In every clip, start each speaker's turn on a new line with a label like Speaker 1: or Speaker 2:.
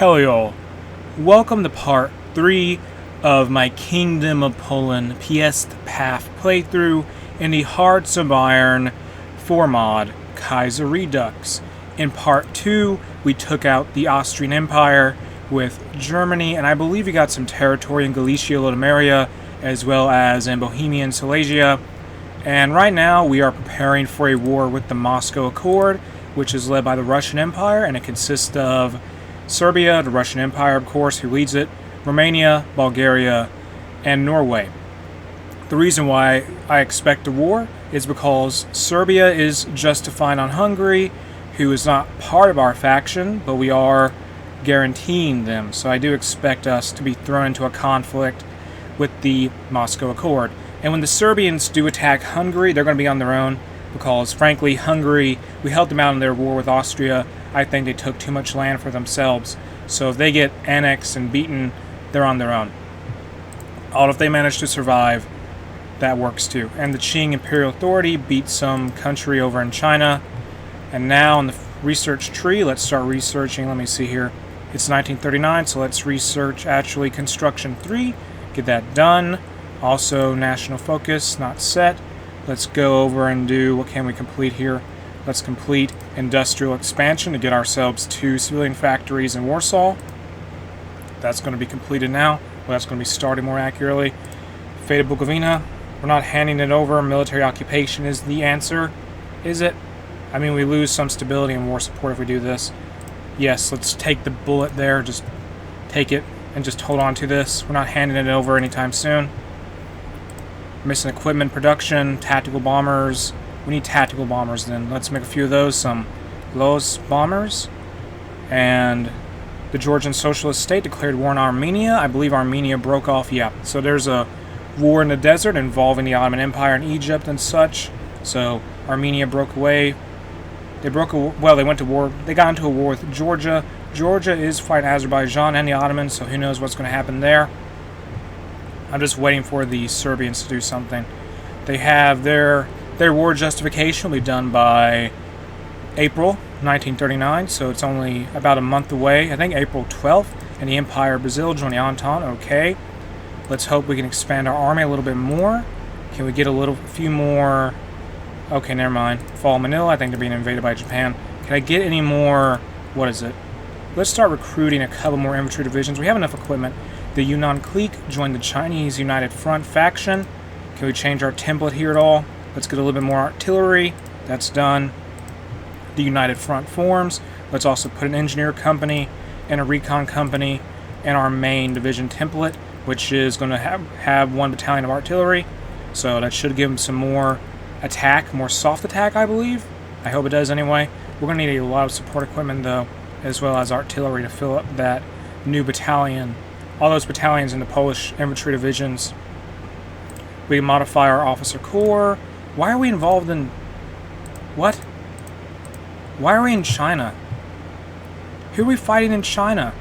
Speaker 1: Hello y'all, welcome to part 3 of my Kingdom of Poland Piast Path playthrough in the Hearts of Iron 4 mod Kaiserredux. In part 2, we took out the Austrian Empire with Germany, and I believe we got some territory in Galicia, Lodomeria, as well as in Bohemia and Silesia. And right now we are preparing for a war with the Moscow Accord, which is led by the Russian Empire, and it consists of Serbia, the Russian Empire, of course, who leads it, Romania, Bulgaria, and Norway. The reason why I expect a war is because Serbia is justified on Hungary, who is not part of our faction, but we are guaranteeing them. So I do expect us to be thrown into a conflict with the Moscow Accord. And when the Serbians do attack Hungary, they're going to be on their own, because frankly, Hungary, we helped them out in their war with Austria. I think they took too much land for themselves. So if they get annexed and beaten, they're on their own. Although if they manage to survive, that works too. And the Qing Imperial Authority beat some country over in China. And now in the research tree, let's start researching. Let me see here. It's 1939, so let's research actually Construction 3. Get that done. Also, National Focus, not set. Let's go over and do, what can we complete here? Let's complete Industrial Expansion to get ourselves 2 civilian factories in Warsaw. That's going to be completed now. Well, that's going to be started more accurately. Fate of Bukovina. We're not handing it over. Military occupation is the answer. Is it? I mean, we lose some stability and war support if we do this. Yes, let's take the bullet there. Just take it and just hold on to this. We're not handing it over anytime soon. Missing equipment production, tactical bombers. We need tactical bombers then. Let's make a few of those. Some Los bombers. And the Georgian Socialist State declared war on Armenia. I believe Armenia broke off. Yeah, so there's a war in the desert involving the Ottoman Empire and Egypt and such. So Armenia broke away. They went to war. They got into a war with Georgia. Georgia is fighting Azerbaijan and the Ottomans, so who knows what's going to happen there. I'm just waiting for the Serbians to do something. They have their war justification will be done by April 1939, so it's only about a month away. I think April 12th, and the Empire of Brazil joined the Entente. Okay, let's hope we can expand our army a little bit more. Can we get a few more? Okay, never mind. Fall Manila, I think they're being invaded by Japan. Can I get any more? What is it? Let's start recruiting a couple more infantry divisions. We have enough equipment. The Yunnan clique joined the Chinese United Front faction. Can we change our template here at all? Let's get a little bit more artillery. That's done. The United Front forms. Let's also put an engineer company and a recon company in our main division template, which is going to have 1 battalion of artillery. So that should give them some more attack, more soft attack, I believe. I hope it does anyway. We're going to need a lot of support equipment, though, as well as artillery to fill up that new battalion. All those battalions in the Polish infantry divisions. We can modify our officer corps. Why are we involved in... What? Why are we in China? Who are we fighting in China?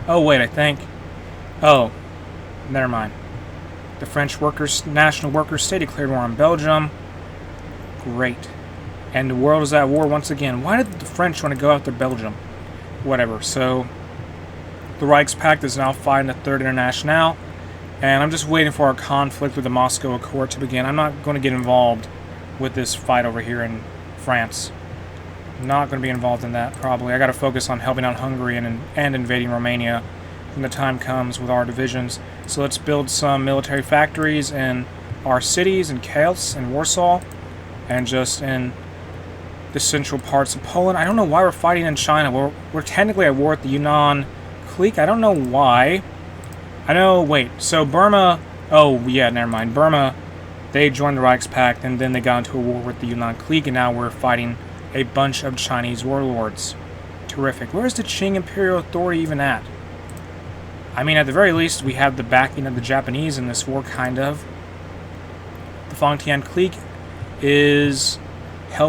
Speaker 1: Oh, wait, I think... Oh, never mind. The French National Workers' State declared war on Belgium. Great. And the world is at war once again. Why did the French want to go after Belgium? Whatever, so... The Reichspakt is now fighting the Third Internationale, and I'm just waiting for our conflict with the Moscow Accord to begin. I'm not going to get involved with this fight over here in France. I'm not going to be involved in that, probably. I got to focus on helping out Hungary and invading Romania when the time comes with our divisions. So let's build some military factories in our cities, in Kielce and Warsaw, and just in the central parts of Poland. I don't know why we're fighting in China. We're technically at war with the Yunnan clique. I don't know why. I know, wait, so Burma, oh yeah, never mind. Burma, they joined the Reichspakt, and then they got into a war with the Yunnan clique, and now we're fighting a bunch of Chinese warlords. Terrific. Where's the Qing Imperial Authority even at? I mean, at the very least, we have the backing of the Japanese in this war, kind of. The Fangtian clique is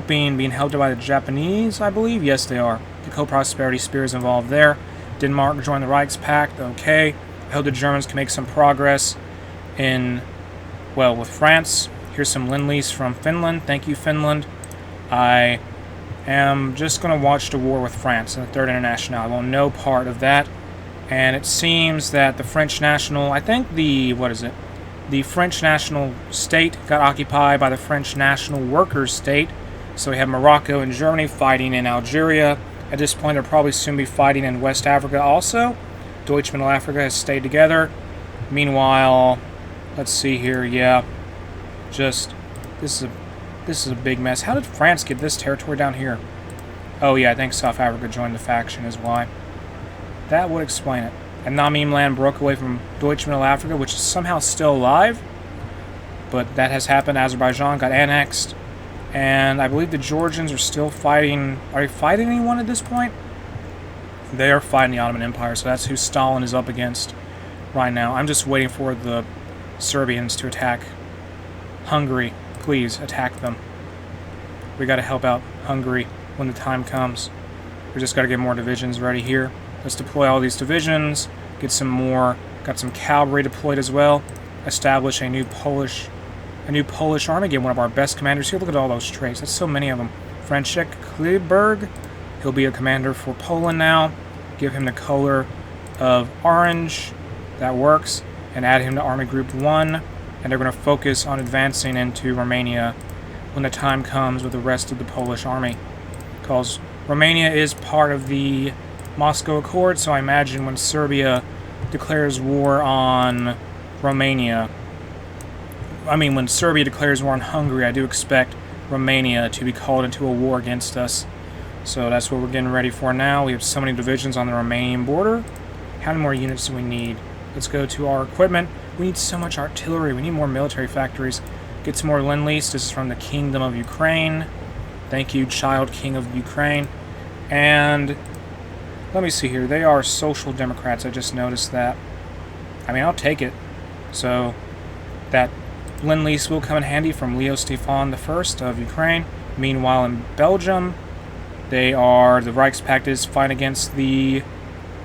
Speaker 1: being helped by the Japanese, I believe. Yes, they are. The Co-Prosperity Spear is involved there. Denmark joined the Reichspakt. Okay. I hope the Germans can make some progress with France. Here's some Lend-Lease from Finland. Thank you, Finland. I am just going to watch the war with France in the Third Internationale. I want no part of that. And it seems that the French national, I think the, what is it? The French national state got occupied by the French national workers' state. So we have Morocco and Germany fighting in Algeria. At this point, they'll probably soon be fighting in West Africa also. Deutsche Mittelafrika has stayed together. Meanwhile, let's see here, yeah. Just, this is a big mess. How did France get this territory down here? Oh yeah, I think South Africa joined the faction is why. That would explain it. And Namim land broke away from Deutsche Mittelafrika, which is somehow still alive. But that has happened. Azerbaijan got annexed. And I believe the Georgians are still fighting. Are they fighting anyone at this point? They are fighting the Ottoman Empire, so that's who Stalin is up against right now. I'm just waiting for the Serbians to attack Hungary. Please, attack them. We gotta help out Hungary when the time comes. We just gotta get more divisions ready here. Let's deploy all these divisions, get some more, got some cavalry deployed as well, establish a new Polish army, get one of our best commanders here. Look at all those traits, that's so many of them. Franciszek Kleberg, he'll be a commander for Poland now. Give him the color of orange, that works, and add him to Army Group 1, and they're going to focus on advancing into Romania when the time comes with the rest of the Polish army. Because Romania is part of the Moscow Accord, so I imagine when Serbia declares war on Romania, when Serbia declares war on Hungary, I do expect Romania to be called into a war against us. So that's what we're getting ready for now. We have so many divisions on the Romanian border. How many more units do we need? Let's go to our equipment. We need so much artillery. We need more military factories. Get some more Lend-Lease. This is from the Kingdom of Ukraine. Thank you, Child King of Ukraine. And let me see here. They are Social Democrats. I just noticed that. I'll take it. So that Lend-Lease will come in handy from Leo Stefan I of Ukraine. Meanwhile, in Belgium, the Reichspakt is fighting against the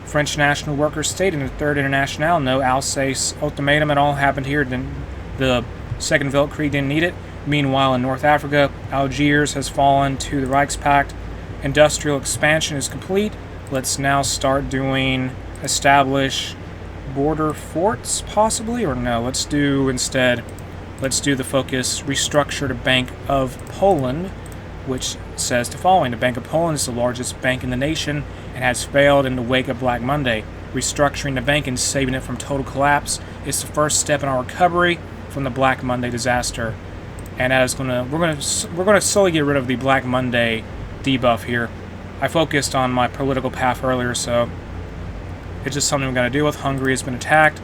Speaker 1: French National Workers' State in the Third International. No Alsace ultimatum at all happened here. The Second Weltkrieg didn't need it. Meanwhile, in North Africa, Algiers has fallen to the Reichspakt. Industrial expansion is complete. Let's now start doing establish border forts, possibly, or no. Let's do the focus restructure the Bank of Poland, which says the following. The Bank of Poland is the largest bank in the nation and has failed in the wake of Black Monday. Restructuring the bank and saving it from total collapse is the first step in our recovery from the Black Monday disaster. And we're gonna slowly get rid of the Black Monday debuff here. I focused on my political path earlier, so it's just something we gotta deal with. Hungary has been attacked.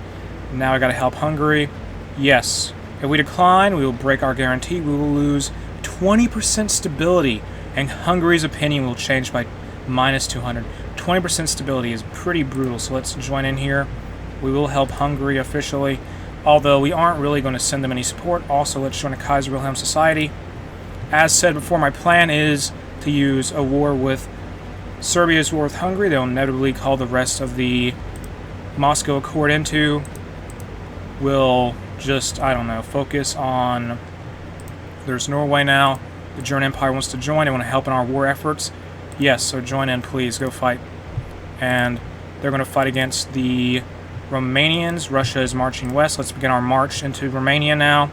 Speaker 1: Now I gotta help Hungary. Yes. If we decline, we will break our guarantee. We will lose 20% stability, and Hungary's opinion will change by -200. 20% stability is pretty brutal, so let's join in here. We will help Hungary officially, although we aren't really going to send them any support. Also, let's join a Kaiser Wilhelm Society. As said before, my plan is to use a war with Serbia's war with Hungary. They'll inevitably call the rest of the Moscow Accord into. We'll just, focus on... There's Norway now. The German Empire wants to join. They want to help in our war efforts. Yes, so join in, please. Go fight. And they're going to fight against the Romanians. Russia is marching west. Let's begin our march into Romania now.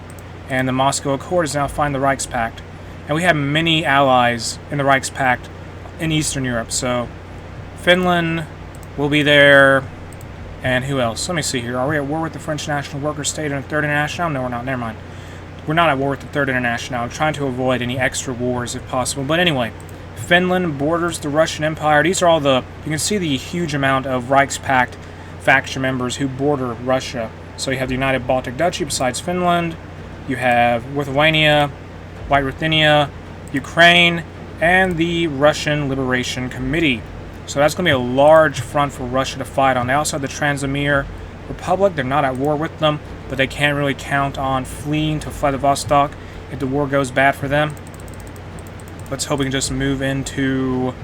Speaker 1: And the Moscow Accord is now fighting the Reichspakt. And we have many allies in the Reichspakt in Eastern Europe. So Finland will be there. And who else? Let me see here. Are we at war with the French National Workers' State and the Third International? No, we're not. Never mind. We're not at war with the Third International. I'm trying to avoid any extra wars if possible. But anyway, Finland borders the Russian Empire. These are all you can see the huge amount of Reichspakt faction members who border Russia. So you have the United Baltic Duchy besides Finland. You have Lithuania, White Ruthenia, Ukraine, and the Russian Liberation Committee. So that's going to be a large front for Russia to fight on. They also have the Transamere Republic. They're not at war with them, but they can't really count on fleeing to Vladivostok if the war goes bad for them. Let's hope we can just move into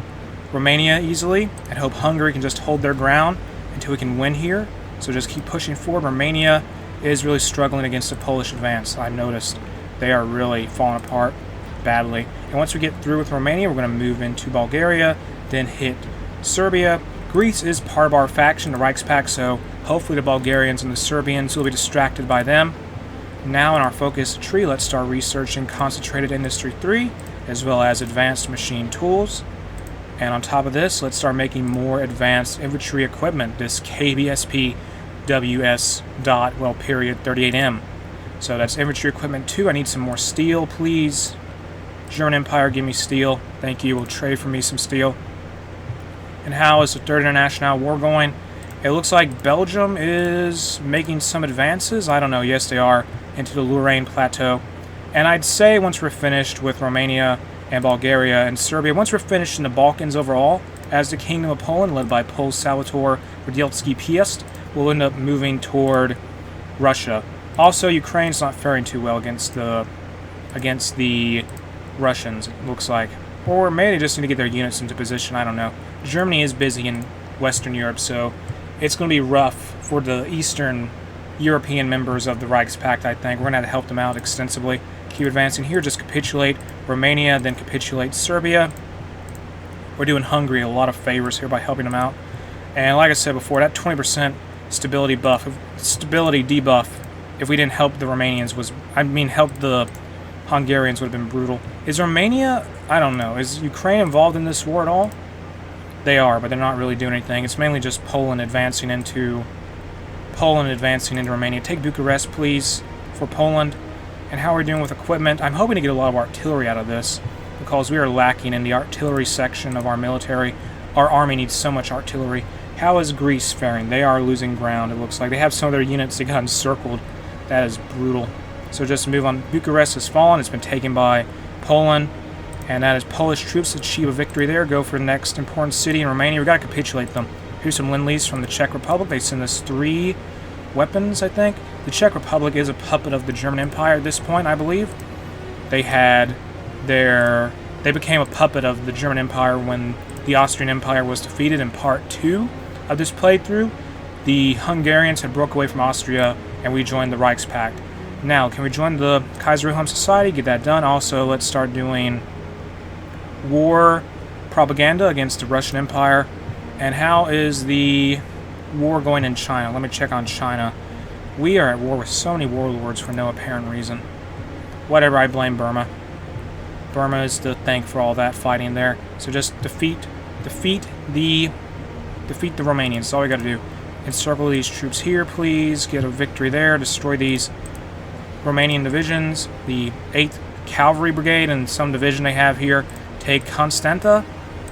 Speaker 1: Romania easily and hope Hungary can just hold their ground until we can win here. So just keep pushing forward. Romania is really struggling against the Polish advance. I've noticed they are really falling apart badly. And once we get through with Romania, we're going to move into Bulgaria, then hit Serbia, Greece is part of our faction, the Reichspakt, so hopefully the Bulgarians and the Serbians will be distracted by them. Now in our focus tree, let's start researching Concentrated Industry 3, as well as Advanced Machine Tools. And on top of this, let's start making more advanced infantry equipment, this KBSP WS dot, well, period 38M. So that's infantry equipment 2. I need some more steel, please. German Empire, give me steel. Thank you. Will trade for me some steel. And how is the Third International War going? It looks like Belgium is making some advances. I don't know. Yes, they are, into the Lorraine Plateau. And I'd say once we're finished with Romania and Bulgaria and Serbia, once we're finished in the Balkans overall, as the Kingdom of Poland, led by Pole Salvatore Riedelski-Piast, we'll end up moving toward Russia. Also, Ukraine's not faring too well against the Russians, it looks like. Or maybe they just need to get their units into position, I don't know. Germany is busy in Western Europe, so it's going to be rough for the Eastern European members of the Reichspakt, I think. We're going to have to help them out extensively. Keep advancing here, just capitulate Romania, then capitulate Serbia. We're doing Hungary a lot of favors here by helping them out. And like I said before, that 20% stability debuff, if we didn't help the Romanians help the Hungarians would have been brutal. Is Romania, I don't know, is Ukraine involved in this war at all? They are, but they're not really doing anything. It's mainly just Poland advancing into Romania. Take Bucharest, please, for Poland. And how are we doing with equipment? I'm hoping to get a lot of artillery out of this, because we are lacking in the artillery section of our military. Our army needs so much artillery. How is Greece faring? They are losing ground, it looks like. They have some of their units that got encircled. That is brutal. So just move on. Bucharest has fallen. It's been taken by Poland. And that is Polish troops achieve a victory there. Go for the next important city in Romania. We've got to capitulate them. Here's some Lend-Lease from the Czech Republic. They send us 3 weapons, I think. The Czech Republic is a puppet of the German Empire at this point, I believe. They became a puppet of the German Empire when the Austrian Empire was defeated in part 2 of this playthrough. The Hungarians had broke away from Austria, and we joined the Reichspakt. Now, can we join the Kaiserredux Society? Get that done. Also, let's start doing war propaganda against the Russian Empire. And how is the war going in China? Let me check on China. We are at war with so many warlords for no apparent reason. Whatever, I blame Burma. Burma is to thank for all that fighting there. So just defeat the Romanians. That's all we got to do. Encircle these troops here, please. Get a victory there. Destroy these Romanian divisions. The 8th Cavalry Brigade and some division they have here. Take Constanta.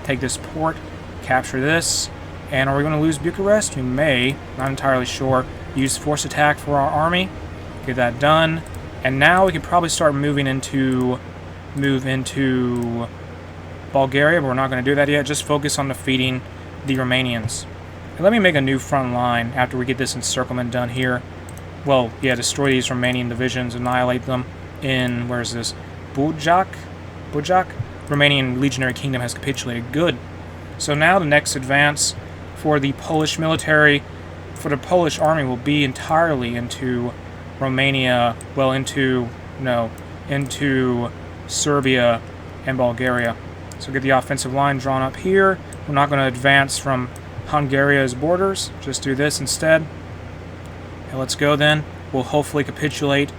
Speaker 1: Take this port. Capture this. And are we going to lose Bucharest? We may. Not entirely sure. Use force attack for our army. Get that done. And now we can probably start move into Bulgaria, but we're not going to do that yet. Just focus on defeating the Romanians. And let me make a new front line after we get this encirclement done here. Well, yeah, destroy these Romanian divisions, annihilate them in, where is this? Bujak? Romanian Legionary Kingdom has capitulated. Good. So now the next advance for the Polish military, for the Polish army, will be entirely into Romania, well, into Serbia and Bulgaria. So get the offensive line drawn up here. We're not going to advance from Hungaria's borders. Just do this instead. Okay, let's go then. We'll hopefully capitulate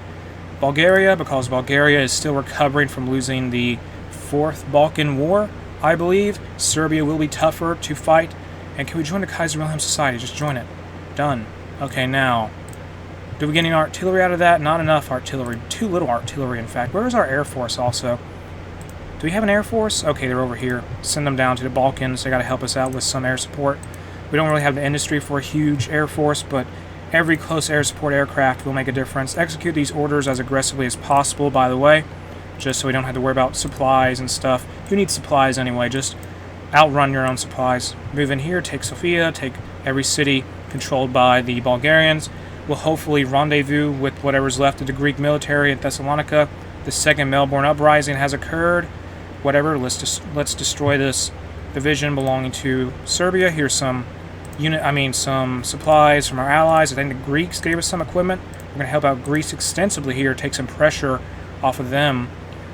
Speaker 1: Bulgaria, because Bulgaria is still recovering from losing the 4th Balkan War, I believe. Serbia will be tougher to fight. And can we join the Kaiser Wilhelm Society? Just join it. Done. Okay, now, do we get any artillery out of that? Not enough artillery. Too little artillery, in fact. Where is our Air Force also? Do we have an Air Force? Okay, they're over here. Send them down to the Balkans. They got to help us out with some air support. We don't really have the industry for a huge Air Force, but every close air support aircraft will make a difference. Execute these orders as aggressively as possible, by the way, just so we don't have to worry about supplies and stuff. Who needs supplies anyway? Just outrun your own supplies. Move in here, take Sofia, take every city controlled by the Bulgarians. We'll hopefully rendezvous with whatever's left of the Greek military at Thessalonica. The 2nd Melbourne Uprising has occurred. Whatever, let's destroy this division belonging to Serbia. Here's some supplies from our allies. I think the Greeks gave us some equipment. We're going to help out Greece extensively here, take some pressure off of them.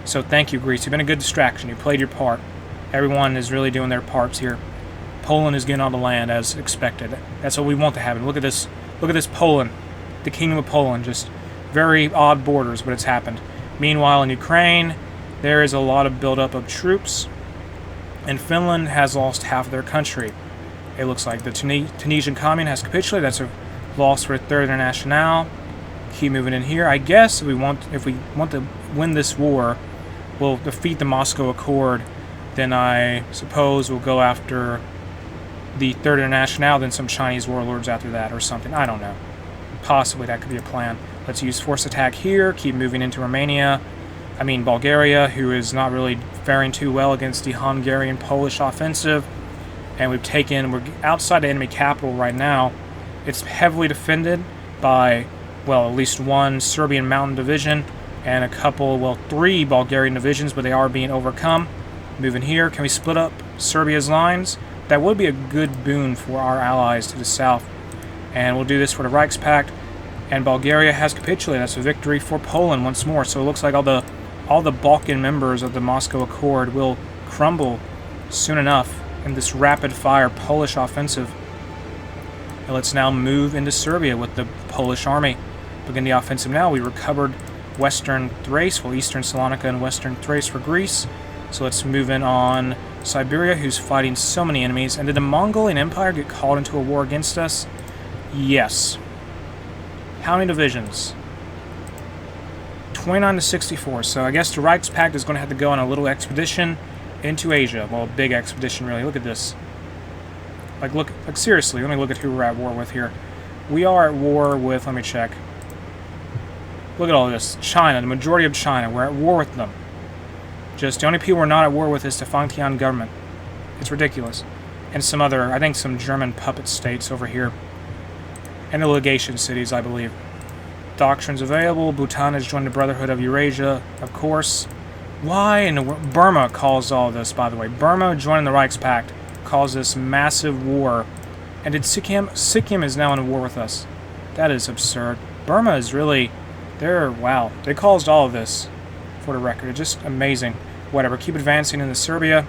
Speaker 1: So thank you, Greece. You've been a good distraction. You played your part. Everyone is really doing their parts here. Poland is getting on the land as expected. That's what we want to happen. Look at this. Look at this Poland. The Kingdom of Poland. Just very odd borders, but it's happened. Meanwhile, in Ukraine, there is a lot of buildup of troops. And Finland has lost half of their country. It looks like the Tunisian Commune has capitulated. That's a loss for Third International. Keep moving in here. I guess if we want to win this war, we'll defeat the Moscow Accord. Then I suppose we'll go after the Third International, then some Chinese warlords after that or something. I don't know. Possibly that could be a plan. Let's use force attack here. Keep moving into Bulgaria, who is not really faring too well against the Hungarian-Polish offensive. And we're outside the enemy capital right now. It's heavily defended by, well, at least one Serbian mountain division and a couple, 3 Bulgarian divisions, but they are being overcome. Moving here, can we split up Serbia's lines? That would be a good boon for our allies to the south. And we'll do this for the Reichspakt. And Bulgaria has capitulated. That's a victory for Poland once more. So it looks like all the Balkan members of the Moscow Accord will crumble soon enough in this rapid-fire Polish offensive. And let's now move into Serbia with the Polish army. Begin the offensive now. We recovered Western Thrace, Eastern Salonika and Western Thrace for Greece. So let's move in on Siberia, who's fighting so many enemies. And did the Mongolian Empire get called into a war against us? Yes. How many divisions? 29 to 64. So I guess the Reichspakt is going to have to go on a little expedition into Asia. Well, a big expedition, really. Look at this. Like seriously, let me look at who we're at war with here. We are at war with, let me check. Look at all this. China, the majority of China. We're at war with them. Just the only people we're not at war with is the Fangtian government. It's ridiculous. And some other, I think some German puppet states over here. And the legation cities, I believe. Doctrines available. Bhutan has joined the Brotherhood of Eurasia, of course. Why in the world? Burma caused all this, by the way. Burma joining the Reichspakt caused this massive war. And did Sikkim? Sikkim is now in a war with us. That is absurd. Burma is really, wow. They caused all of this, for the record. It's just amazing. Whatever. Keep advancing into Serbia.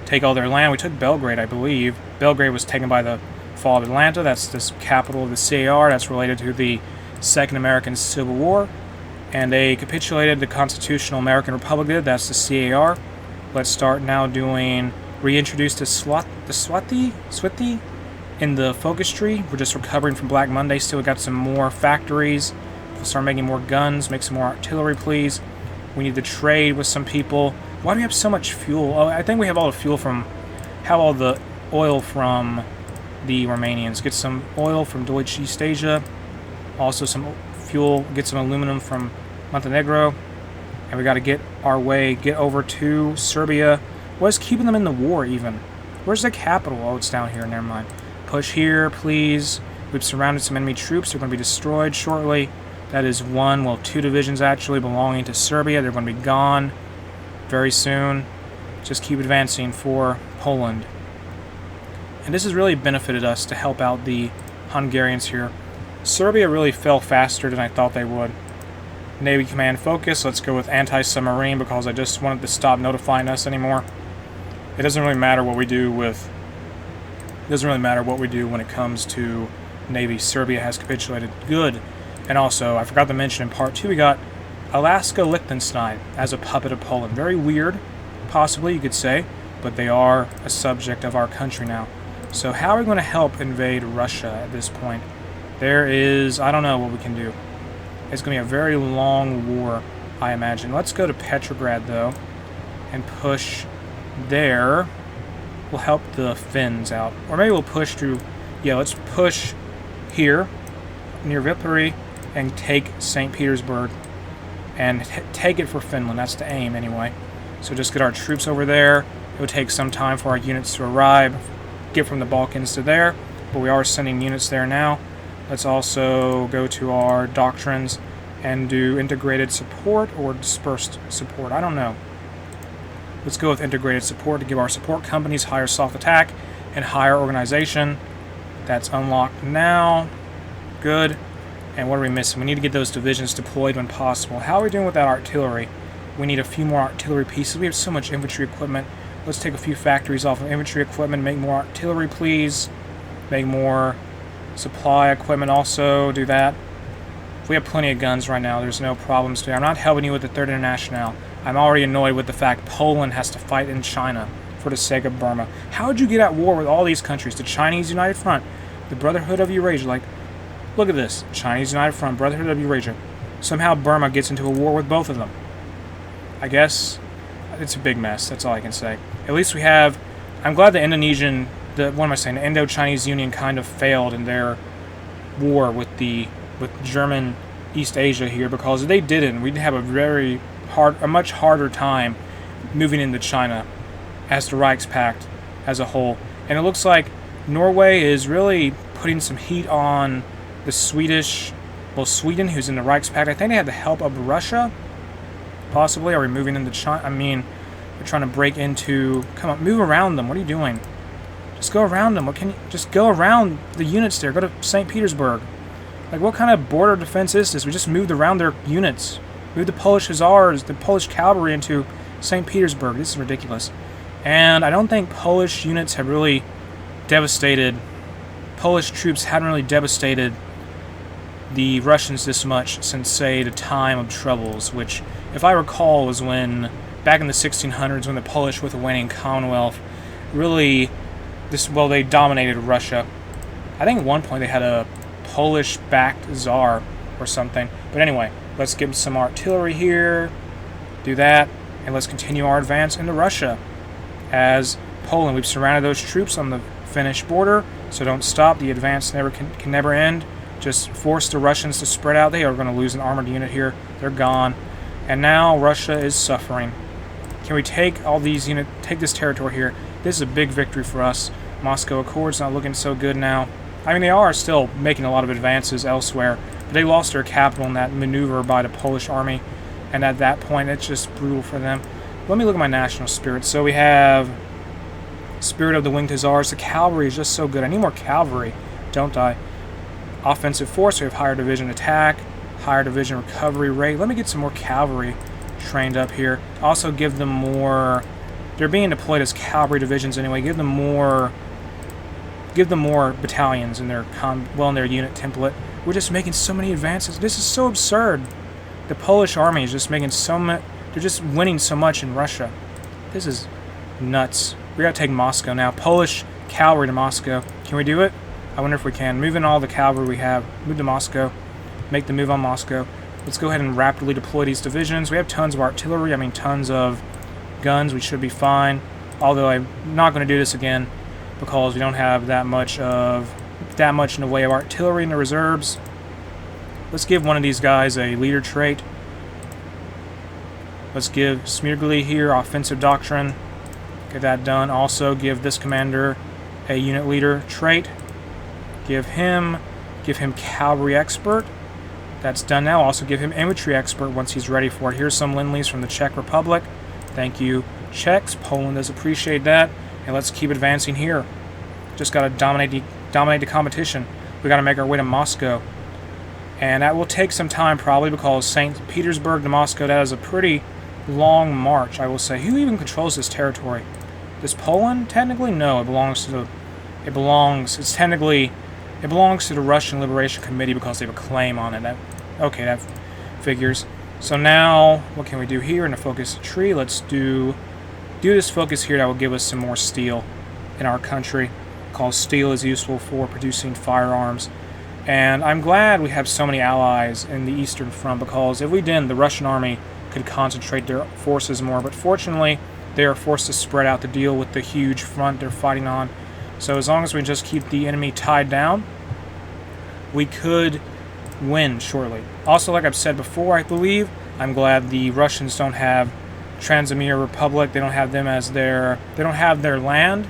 Speaker 1: Take all their land. We took Belgrade, I believe. Belgrade was taken by the fall of Atlanta. That's the capital of the CAR. That's related to the Second American Civil War. And they capitulated. The Constitutional American Republic did. That's the CAR. Let's start now doing reintroduce the Swati in the focus tree. We're just recovering from Black Monday. Still got some more factories. We'll start making more guns. Make some more artillery, please. We need to trade with some people. Why do we have so much fuel? Oh, I think we have all the fuel from... Have all the oil from the Romanians. Get some oil from Deutsche East Asia. Also some fuel. Get some aluminum from Montenegro. And we got to get over to Serbia. What is keeping them in the war, even? Where's the capital? Oh, it's down here. Never mind. Push here, please. We've surrounded some enemy troops. They're going to be destroyed shortly. That is 2 divisions, actually, belonging to Serbia. They're going to be gone very soon. Just keep advancing for Poland. And this has really benefited us to help out the Hungarians here. Serbia really fell faster than I thought they would. Navy command focus. Let's go with anti-submarine because I just wanted to stop notifying us anymore. It doesn't really matter what we do with... It doesn't really matter what we do when it comes to Navy. Serbia has capitulated. Good. And also, I forgot to mention in part 2, we got Alaska Liechtenstein as a puppet of Poland. Very weird, possibly you could say, but they are a subject of our country now. So how are we going to help invade Russia at this point? I don't know what we can do. It's going to be a very long war, I imagine. Let's go to Petrograd, though, and push there. We'll help the Finns out. Or maybe we'll push through... Yeah, let's push here, near Viipuri, and take St. Petersburg. And take it for Finland. That's the aim, anyway. So just get our troops over there. It would take some time for our units to arrive. Get from the Balkans to there. But we are sending units there now. Let's also go to our doctrines and do integrated support or dispersed support. I don't know. Let's go with integrated support to give our support companies higher self-attack and higher organization. That's unlocked now. Good. And what are we missing? We need to get those divisions deployed when possible. How are we doing with that artillery? We need a few more artillery pieces. We have so much infantry equipment. Let's take a few factories off of infantry equipment, make more artillery, please. Make more supply equipment also, do that. We have plenty of guns right now, there's no problems there. I'm not helping you with the Third International. I'm already annoyed with the fact Poland has to fight in China for the sake of Burma. How would you get at war with all these countries? The Chinese United Front, the Brotherhood of Eurasia, like, look at this. Chinese United Front, Brotherhood of Eurasia. Somehow Burma gets into a war with both of them. I guess it's a big mess, that's all I can say. At least we have, I'm glad the Indo-Chinese Union kind of failed in their war with German East Asia here, because if they didn't, we'd have a much harder time moving into China as the Reichspakt as a whole. And it looks like Norway is really putting some heat on the Sweden, who's in the Reichspakt. I think they had the help of Russia, possibly. Are we moving into China? I mean, we're trying to break into... Come on, move around them. What are you doing? Just go around them. What can you... Just go around the units there. Go to St. Petersburg. Like, what kind of border defense is this? We just moved around their units. Moved the Polish Hussars, the Polish cavalry into St. Petersburg. This is ridiculous. And I don't think Polish units have really devastated... Polish troops hadn't really devastated the Russians this much since, say, the time of Troubles, which, if I recall, was when, back in the 1600s, when the Polish, with the waning Commonwealth, really, they dominated Russia. I think at one point they had a Polish-backed Tsar or something. But anyway, let's give them some artillery here, do that, and let's continue our advance into Russia. As Poland, we've surrounded those troops on the Finnish border, so don't stop. The advance can never end. Just force the Russians to spread out. They are going to lose an armored unit here. They're gone. And now Russia is suffering. Can we take all these units, take this territory here? This is a big victory for us. Moscow Accord's not looking so good now. I mean, they are still making a lot of advances elsewhere, but they lost their capital in that maneuver by the Polish army, and at that point, it's just brutal for them. Let me look at my national spirit. So we have Spirit of the Winged Hussars. The cavalry is just so good. I need more cavalry, don't I? Offensive force, we have higher division attack, higher division recovery rate. Let me get some more cavalry trained up here. Also give them more... They're being deployed as cavalry divisions anyway. Give them more battalions in their in their unit template. We're just making so many advances. This is so absurd. The Polish army is just making so much... They're just winning so much in Russia. This is nuts. We gotta take Moscow now. Polish cavalry to Moscow. Can we do it? I wonder if we can. Move in all the cavalry we have. Move to Moscow. Make the move on Moscow. Let's go ahead and rapidly deploy these divisions. We have tons of artillery. I mean, tons of guns. We should be fine. Although I'm not going to do this again because we don't have that much in the way of artillery in the reserves. Let's give one of these guys a leader trait. Let's give Smirgli here offensive doctrine. Get that done. Also give this commander a unit leader trait. Give him cavalry expert. That's done now. Also give him infantry expert once he's ready for it. Here's some Lend-Lease from the Czech Republic. Thank you, Czechs. Poland does appreciate that. And let's keep advancing here. Just got to dominate the competition. We got to make our way to Moscow. And that will take some time probably because St. Petersburg to Moscow, that is a pretty long march, I will say. Who even controls this territory? Does Poland? Technically, no. It belongs to the Russian Liberation Committee because they have a claim on it. Okay, that figures. So now, what can we do here in the focus tree? Let's do this focus here that will give us some more steel in our country, because steel is useful for producing firearms. And I'm glad we have so many allies in the Eastern Front, because if we didn't, the Russian army could concentrate their forces more. But fortunately, they are forced to spread out to deal with the huge front they're fighting on. So as long as we just keep the enemy tied down, we could win shortly. Also, like I've said before, I believe, I'm glad the Russians don't have Transamur Republic. They don't have them as they don't have their land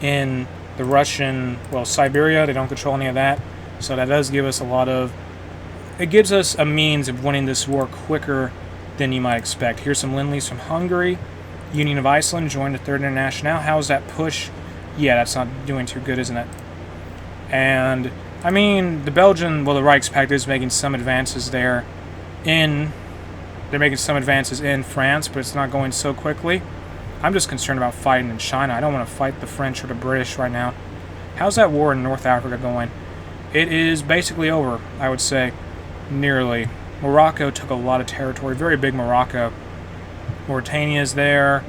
Speaker 1: in the Russian, Siberia. They don't control any of that. So that does give us it gives us a means of winning this war quicker than you might expect. Here's some Lend-Lease from Hungary. Union of Iceland joined the Third International. How's that push? Yeah, that's not doing too good, isn't it? And, I mean, the Reichspakt is making some advances there they're making some advances in France, but it's not going so quickly. I'm just concerned about fighting in China. I don't want to fight the French or the British right now. How's that war in North Africa going? It is basically over, I would say. Nearly. Morocco took a lot of territory. Very big Morocco. Mauritania is there.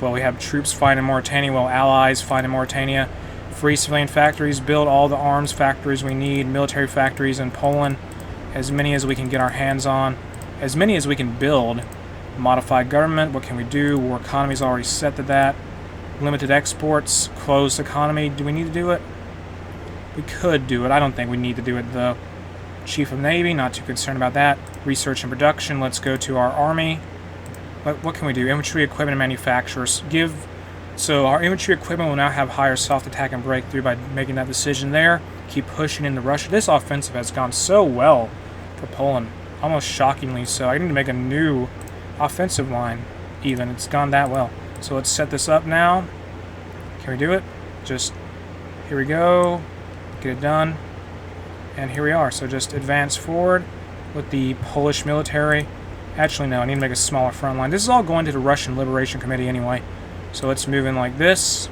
Speaker 1: Well, we have troops fighting in Mauritania. Well, allies fight in Mauritania. Free civilian factories. Build all the arms factories we need. Military factories in Poland. As many as we can get our hands on. As many as we can build. Modified government. What can we do? War economy is already set to that. Limited exports. Closed economy. Do we need to do it? We could do it. I don't think we need to do it, though. Chief of Navy. Not too concerned about that. Research and production. Let's go to our army. What can we do? Infantry equipment and manufacturers. So our infantry equipment will now have higher soft attack and breakthrough by making that decision there. Keep pushing into Russia. This offensive has gone so well for Poland. Almost shockingly so. I need to make a new offensive line even. It's gone that well. So let's set this up now. Can we do it? Just, here we go. Get it done. And here we are. So just advance forward with the Polish military. Actually, no, I need to make a smaller front line. This is all going to the Russian Liberation Committee anyway. So let's move in like this.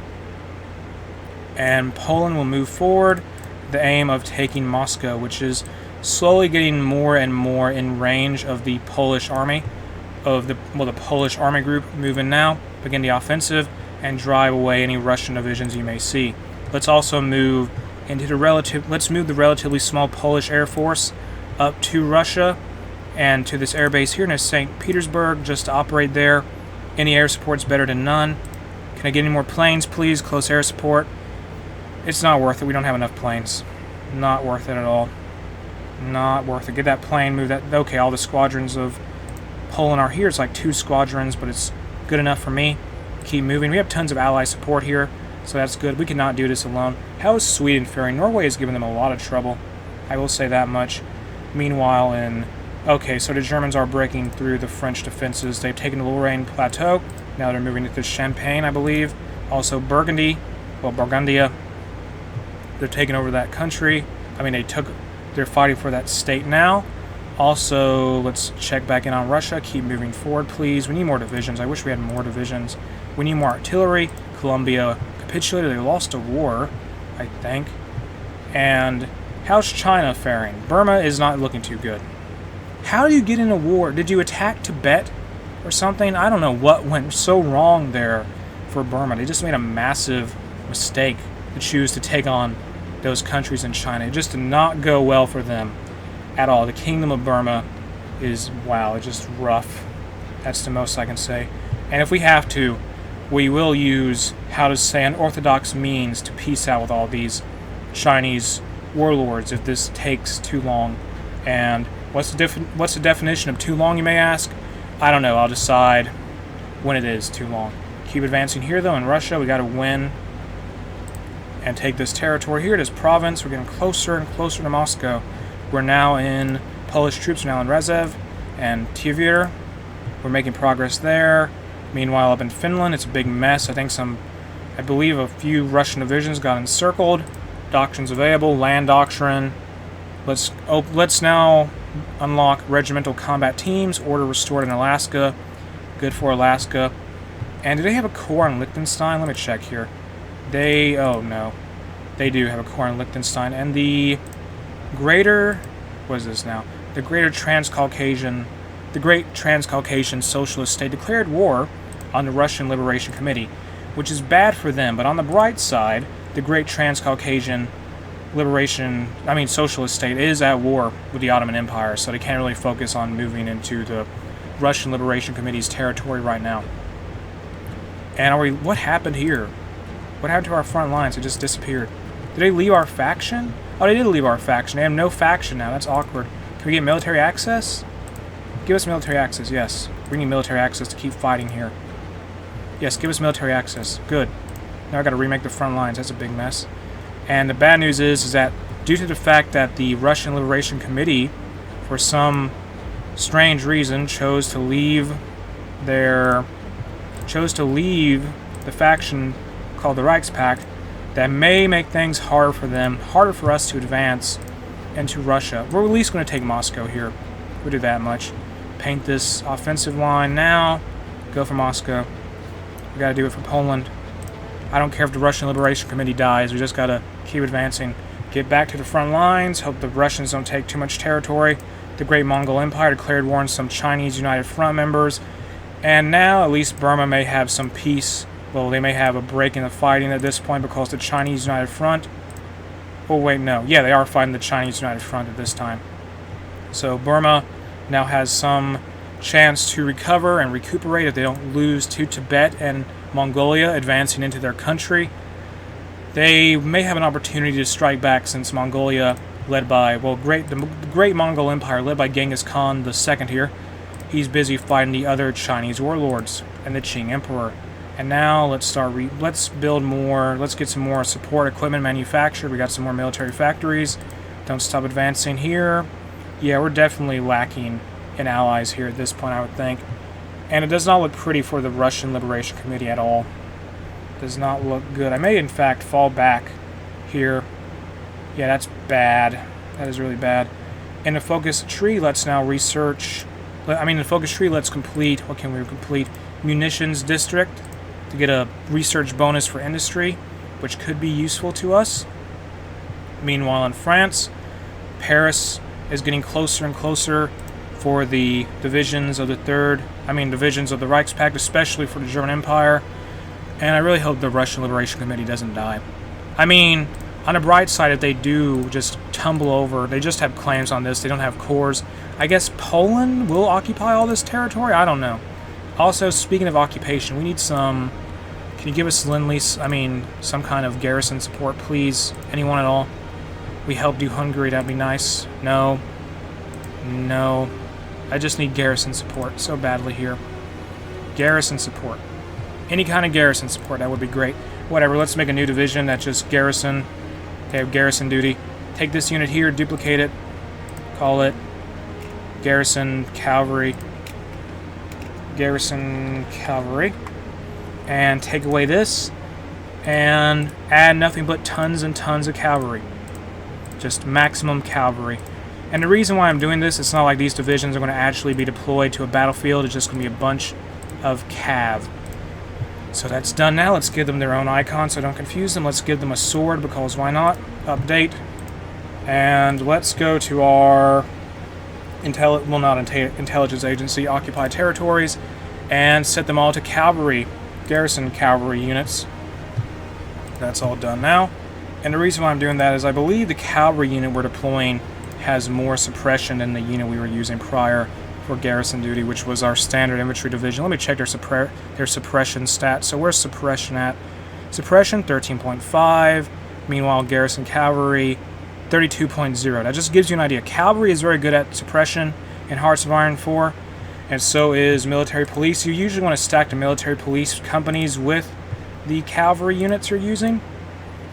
Speaker 1: And Poland will move forward. The aim of taking Moscow, which is slowly getting more and more in range of the Polish army. The Polish army group move in now, begin the offensive, and drive away any Russian divisions you may see. Let's also move into let's move the relatively small Polish Air Force up to Russia and to this air base here in St. Petersburg, just to operate there. Any air support's better than none. Can I get any more planes, please? Close air support. It's not worth it. We don't have enough planes. Not worth it at all. Not worth it. Get that plane, move that. Okay, all the squadrons of Poland are here. It's like 2 squadrons, but it's good enough for me. Keep moving. We have tons of ally support here, so that's good. We cannot do this alone. How is Sweden faring? Norway has given them a lot of trouble. I will say that much. Meanwhile, okay, so the Germans are breaking through the French defenses. They've taken the Lorraine Plateau. Now they're moving into Champagne, I believe. Also Burgundy. Well, Burgundia. They're taking over that country. I mean, they're fighting for that state now. Also, let's check back in on Russia. Keep moving forward, please. We need more divisions. I wish we had more divisions. We need more artillery. Colombia capitulated. They lost a war, I think. And how's China faring? Burma is not looking too good. How do you get in a war? Did you attack Tibet or something? I don't know what went so wrong there for Burma. They just made a massive mistake to choose to take on those countries in China. It just did not go well for them at all. The Kingdom of Burma is, wow, it's just rough. That's the most I can say. And if we have to, we will use, how to say, unorthodox means to peace out with all these Chinese warlords if this takes too long. And what's the definition of too long, you may ask? I don't know. I'll decide when it is too long. Keep advancing here, though. In Russia, we got to win and take this territory here. It is province. We're getting closer and closer to Moscow. We're now in, Polish troops are now in Rzeszów and Tver. We're making progress there. Meanwhile, up in Finland, it's a big mess. I believe a few Russian divisions got encircled. Doctrines available, land doctrine. Let's now unlock regimental combat teams. Order restored in Alaska. Good for Alaska. And do they have a core in Liechtenstein? Let me check here. Oh no. They do have a core in Liechtenstein. And the Greater, what is this now? The Great Transcaucasian Socialist State declared war on the Russian Liberation Committee, which is bad for them. But on the bright side, the Great Transcaucasian Socialist State is at war with the Ottoman Empire, so they can't really focus on moving into the Russian Liberation Committee's territory right now. And what happened here? What happened to our front lines? It just disappeared. Did they leave our faction? Oh, they did leave our faction. They have no faction now. That's awkward. Can we get military access? Give us military access, yes. We need military access to keep fighting here. Yes, give us military access. Good. Now I gotta remake the front lines. That's a big mess. And the bad news is that due to the fact that the Russian Liberation Committee, for some strange reason, chose to leave the faction called the Reichspakt, that may make things harder for them, harder for us to advance into Russia. We're at least going to take Moscow here. We'll do that much. Paint this offensive line now. Go for Moscow. We gotta do it for Poland. I don't care if the Russian Liberation Committee dies. We just gotta keep advancing. Get back to the front lines. Hope the Russians don't take too much territory. The Great Mongol Empire declared war on some Chinese United Front members. And now, at least Burma may have some peace. Well, they may have a break in the fighting at this point because the Chinese United Front... Oh, wait, no. Yeah, they are fighting the Chinese United Front at this time. So Burma now has some chance to recover and recuperate if they don't lose to Tibet and Mongolia advancing into their country. They may have an opportunity to strike back since Mongolia, led by, well, the Great Mongol Empire, led by Genghis Khan II here, he's busy fighting the other Chinese warlords and the Qing Emperor. And now let's build more, let's get some more support equipment manufactured. We got some more military factories. Don't stop advancing here. Yeah, we're definitely lacking in allies here at this point, I would think. And it does not look pretty for the Russian Liberation Committee at all. Does not look good. I may, in fact, fall back here. Yeah, that's bad. That is really bad. In the focus tree, let's now research... the focus tree, let's complete... What can we complete? Munitions district to get a research bonus for industry, which could be useful to us. Meanwhile, in France, Paris is getting closer and closer for the divisions of the divisions of the Reichspakt, especially for the German Empire. And I really hope the Russian Liberation Committee doesn't die. I mean, on the bright side, if they do just tumble over, they just have claims on this, they don't have cores. I guess Poland will occupy all this territory? I don't know. Also, speaking of occupation, we need some... Can you give us Lend-Lease? Some kind of garrison support, please? Anyone at all? We helped you Hungary, that'd be nice. No. No. I just need garrison support so badly here. Garrison support. Any kind of garrison support, that would be great. Whatever, let's make a new division that's just garrison. They have garrison duty. Take this unit here, duplicate it. Call it Garrison Cavalry. Garrison Cavalry. And take away this. And add nothing but tons and tons of cavalry. Just maximum cavalry. And the reason why I'm doing this, it's not like these divisions are going to actually be deployed to a battlefield. It's just going to be a bunch of cav. So that's done now. Let's give them their own icon so don't confuse them. Let's give them a sword because why not? Update. And let's go to our intelligence agency, Occupied Territories, and set them all to cavalry, garrison cavalry units. That's all done now. And the reason why I'm doing that is I believe the cavalry unit we're deploying has more suppression than the unit we were using prior for garrison duty, which was our standard infantry division. Let me check their suppression stats. So where's suppression at? Suppression 13.5. Meanwhile, garrison cavalry 32.0. That just gives you an idea. Cavalry is very good at suppression in Hearts of Iron 4, and so is military police. You usually want to stack the military police companies with the cavalry units you're using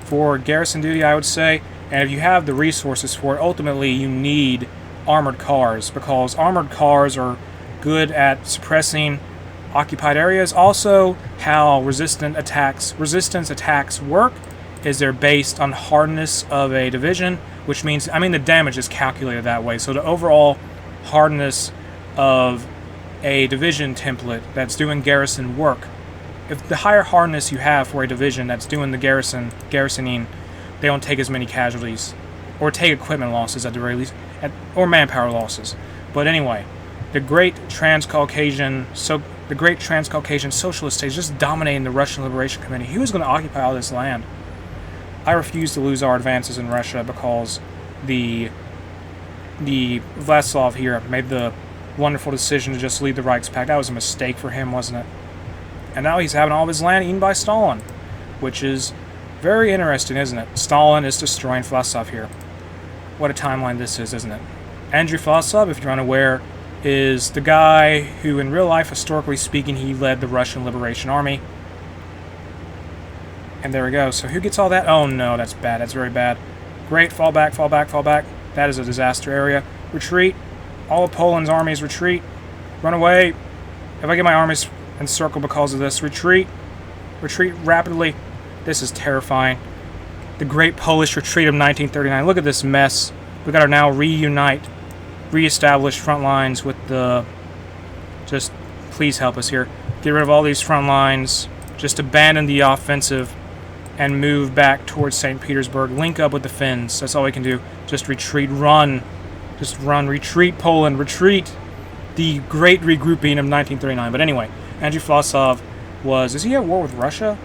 Speaker 1: for garrison duty, I would say. And if you have the resources for it, ultimately you need armored cars, because armored cars are good at suppressing occupied areas. Also, how resistance attacks work is they're based on hardness of a division, which means, the damage is calculated that way. So the overall hardness of a division template that's doing garrison work, if the higher hardness you have for a division that's doing the garrisoning, they don't take as many casualties, or take equipment losses at the very least, or manpower losses. But anyway, the Great Transcaucasian Socialist State is just dominating the Russian Liberation Committee. Who is going to occupy all this land? I refuse to lose our advances in Russia because the Vladislav here made the wonderful decision to just leave the Reichspakt. That was a mistake for him, wasn't it? And now he's having all of his land eaten by Stalin, which is very interesting, isn't it? Stalin is destroying Vladislav here. What a timeline this is, isn't it? Andrei Vladislav, if you're unaware, is the guy who, in real life, historically speaking, he led the Russian Liberation Army. And there we go. So who gets all that? Oh no, that's bad. That's very bad. Great. Fall back, fall back, fall back. That is a disaster area. Retreat. All of Poland's armies retreat. Run away. If I get my armies encircled because of this, retreat. Retreat rapidly. This is terrifying. The Great Polish Retreat of 1939. Look at this mess. We got to now reestablish front lines with the... Just please help us here. Get rid of all these front lines. just abandon the offensive and move back towards St. Petersburg. Link up with the Finns. That's all we can do. Just retreat, run. Just run, retreat, Poland, retreat. The great regrouping of 1939. But anyway, Andrew Vlasov is he at war with Russia?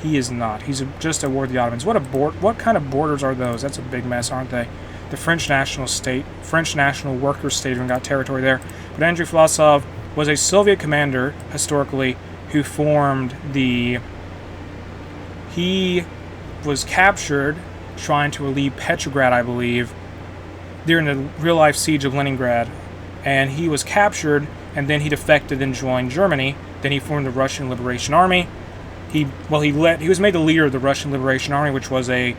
Speaker 1: He is not. He's just at war with the Ottomans. What kind of borders are those? That's a big mess, aren't they? The French national state, French national workers state, even got territory there. But Andrew Vlasov was a Soviet commander, historically, who formed the... He was captured trying to relieve Petrograd, I believe, during the real-life siege of Leningrad. And he was captured, and then he defected and joined Germany. Then he formed the Russian Liberation Army. He was made the leader of the Russian Liberation Army, which was a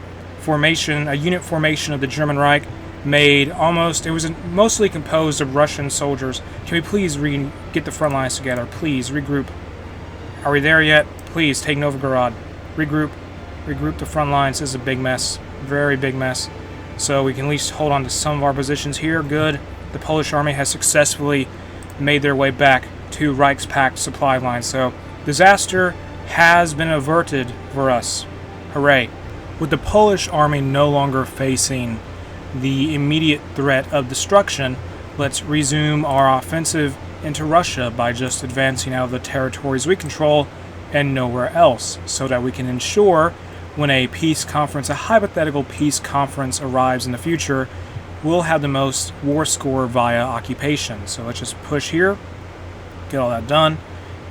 Speaker 1: unit formation of the German Reich, it was mostly composed of Russian soldiers. Can we please get the front lines together? Please, regroup. Are we there yet? Please, take Novgorod. Regroup the front lines. This is a big mess. Very big mess. So we can at least hold on to some of our positions here. Good. The Polish army has successfully made their way back to Reichspakt supply lines. So disaster has been averted for us. Hooray. With the Polish army no longer facing the immediate threat of destruction, let's resume our offensive into Russia by just advancing out of the territories we control and nowhere else, so that we can ensure when a hypothetical peace conference arrives in the future, we'll have the most war score via occupation. So let's just push here, get all that done.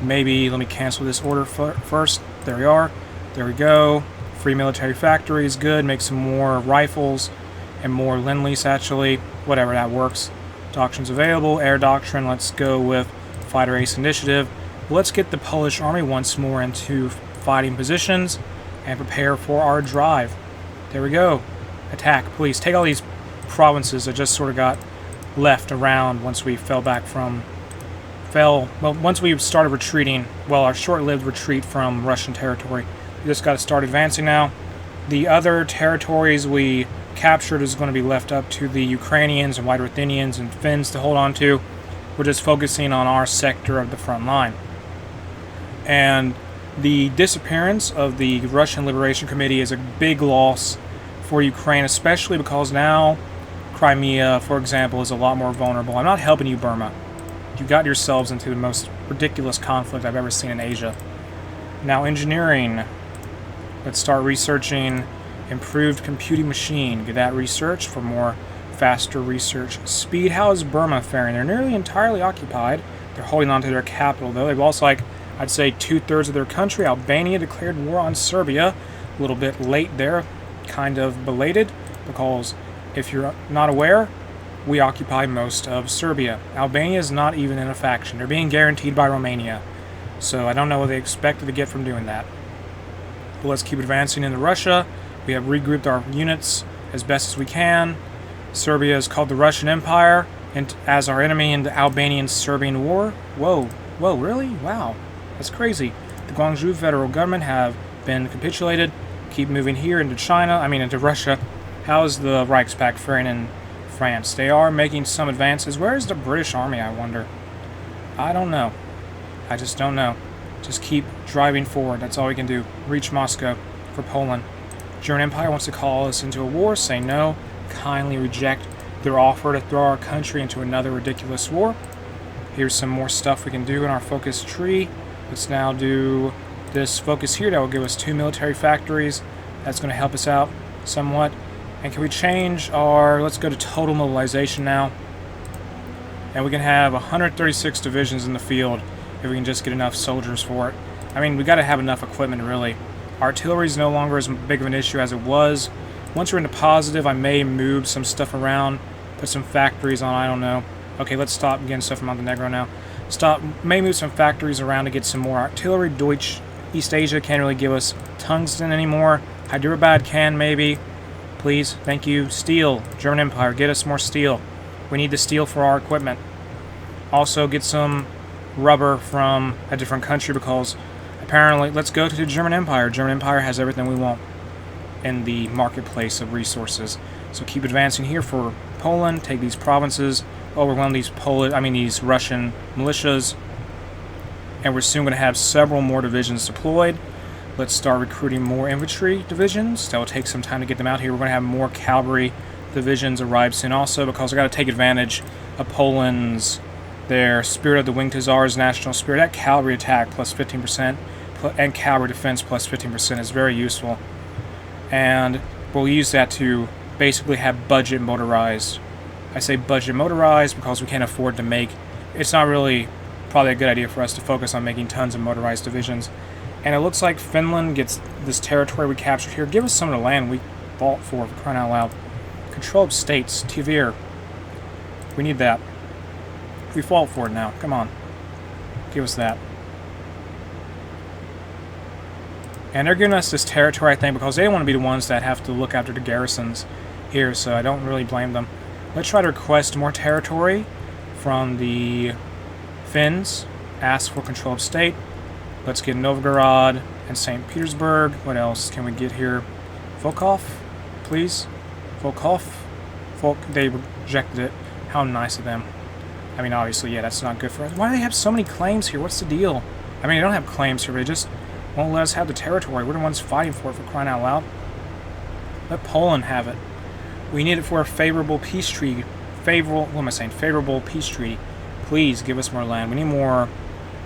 Speaker 1: Maybe let me cancel this order first. There we are. There we go. Free military factories, good. Make some more rifles and more Lend-Lease, actually. Whatever, that works. Doctrines available. Air doctrine, let's go with Fighter Ace Initiative. Let's get the Polish army once more into fighting positions and prepare for our drive. There we go. Attack, please. Take all these provinces that just sort of got left around once we once we started retreating, our short-lived retreat from Russian territory. We just got to start advancing now. The other territories we captured is going to be left up to the Ukrainians and White Ruthenians and Finns to hold on to. We're just focusing on our sector of the front line. And the disappearance of the Russian Liberation Committee is a big loss for Ukraine, especially because now Crimea, for example, is a lot more vulnerable. I'm not helping you, Burma. You got yourselves into the most ridiculous conflict I've ever seen in Asia. Now, engineering. Let's start researching improved computing machine. Get that research for more faster research speed. How is Burma faring? They're nearly entirely occupied. They're holding on to their capital, though. They've lost, I'd say, 2/3 of their country. Albania declared war on Serbia. A little bit late there. Kind of belated, because if you're not aware, we occupy most of Serbia. Albania is not even in a faction. They're being guaranteed by Romania. So I don't know what they expected to get from doing that. But let's keep advancing into Russia. We have regrouped our units as best as we can. Serbia is called the Russian Empire and as our enemy in the Albanian-Serbian War. Whoa, really? Wow, that's crazy. The Guangzhou federal government have been capitulated. Keep moving here into into Russia. How's the Reichspakt faring in France? They are making some advances. Where is the British army, I wonder? I don't know. I just don't know. Just keep driving forward. That's all we can do. Reach Moscow for Poland. German Empire wants to call us into a war. Say no. Kindly reject their offer to throw our country into another ridiculous war. Here's some more stuff we can do in our focus tree. Let's now do this focus here. That will give us 2 military factories. That's going to help us out somewhat. And can we change let's go to total mobilization now. And we can have 136 divisions in the field if we can just get enough soldiers for it. We got to have enough equipment, really. Artillery is no longer as big of an issue as it was. Once we're into positive, I may move some stuff around, put some factories on, I don't know. Okay, let's stop getting stuff from Montenegro now. May move some factories around to get some more artillery. East Asia can't really give us tungsten anymore. Hyderabad can, maybe. Please, thank you. Steel, German Empire, get us more steel. We need the steel for our equipment. Also, get some rubber from a different country because apparently, let's go to the German Empire. German Empire has everything we want in the marketplace of resources. So keep advancing here for Poland. Take these provinces, overwhelm these Russian militias, and we're soon going to have several more divisions deployed. Let's start recruiting more infantry divisions. That will take some time to get them out here. We're going to have more cavalry divisions arrive soon also, because we've got to take advantage of Poland's, their Spirit of the Winged Hussars national spirit. That cavalry attack plus 15% and cavalry defense plus 15% is very useful. And we'll use that to basically have budget motorized. I say budget motorized because we can't afford to make... It's not really probably a good idea for us to focus on making tons of motorized divisions. And it looks like Finland gets this territory we captured here. Give us some of the land we fought for crying out loud. Control of states, Tvir. We need that. We fought for it now. Come on. Give us that. And they're giving us this territory, I think, because they don't want to be the ones that have to look after the garrisons here, so I don't really blame them. Let's try to request more territory from the Finns. Ask for control of state. Let's get Novgorod and St. Petersburg. What else can we get here? Volkov, please. Volkov. They rejected it. How nice of them. I mean, obviously, yeah, that's not good for us. Why do they have so many claims here? What's the deal? I mean, they don't have claims here, but they just won't let us have the territory. We're the ones fighting for crying out loud. Let Poland have it. We need it for a favorable peace treaty. Favorable peace treaty. Please give us more land. We need more.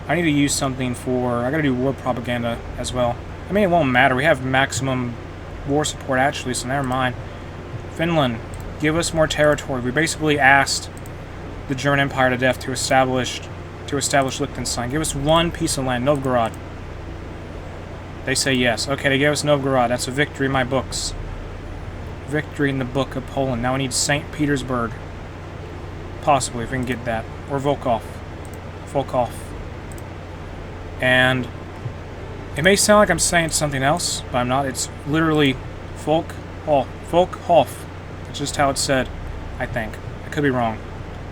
Speaker 1: I need to use something for... I gotta do war propaganda as well. I mean, it won't matter. We have maximum war support, actually, so never mind. Finland, give us more territory. We basically asked the German Empire to death to establish Liechtenstein. Give us one piece of land, Novgorod. They say yes. Okay, they gave us Novgorod. That's a victory in my books. Victory in the book of Poland. Now we need St. Petersburg. Possibly, if we can get that. Or Volkov. And it may sound like I'm saying something else, but I'm not. It's literally Volkov. That's just how it's said, I think. I could be wrong.